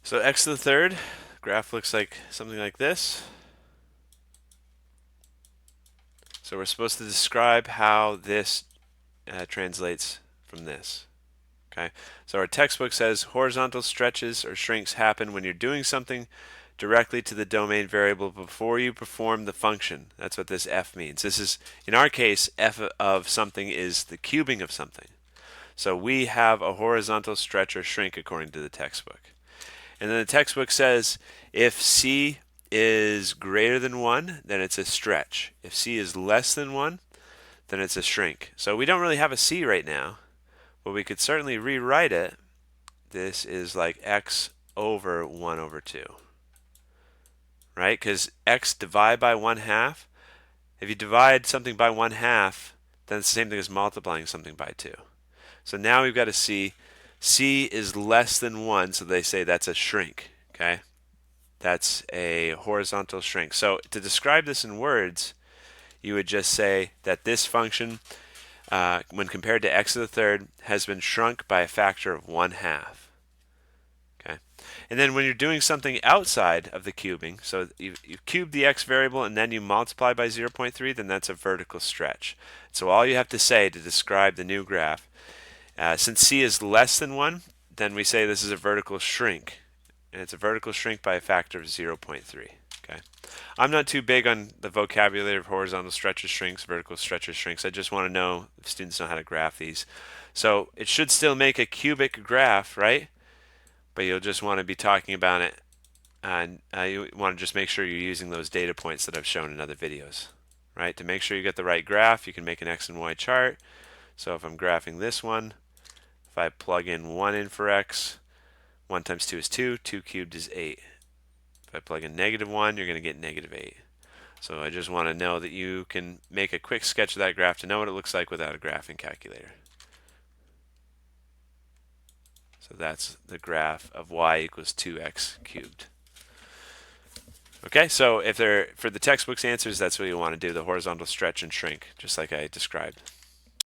So x to the third graph looks like something like this. So we're supposed to describe how this translates from this. Okay, so our textbook says horizontal stretches or shrinks happen when you're doing something directly to the domain variable before you perform the function. That's what this f means. This is, in our case, f of something is the cubing of something. So we have a horizontal stretch or shrink according to the textbook. And then the textbook says if c is greater than 1, then it's a stretch. If c is less than 1, then it's a shrink. So we don't really have a c right now, but we could certainly rewrite it. This is like x over 1 over 2, right? Because x divide by 1/2. If you divide something by 1/2, then it's the same thing as multiplying something by 2. So now we've got to see c is less than 1, so they say that's a shrink, okay? That's a horizontal shrink. So to describe this in words, you would just say that this function, when compared to x to the third, has been shrunk by a factor of 1/2. Okay, and then when you're doing something outside of the cubing, so you've cubed the x variable and then you multiply by 0.3, then that's a vertical stretch. So all you have to say to describe the new graph, since c is less than 1, then we say this is a vertical shrink, and it's a vertical shrink by a factor of 0.3. Okay, I'm not too big on the vocabulary of horizontal stretches, shrinks, vertical stretches, shrinks. I just want to know if students know how to graph these. So it should still make a cubic graph, right? But you'll just want to be talking about it, and you want to just make sure you're using those data points that I've shown in other videos, right? To make sure you get the right graph, you can make an x and y chart. So if I'm graphing this one, if I plug in 1 in for x, 1 times 2 is 2, 2 cubed is 8. If I plug in -1, you're going to get -8. So I just want to know that you can make a quick sketch of that graph to know what it looks like without a graphing calculator. So that's the graph of y equals 2x cubed. Okay, so if they're for the textbook's answers, that's what you want to do, the horizontal stretch and shrink, just like I described.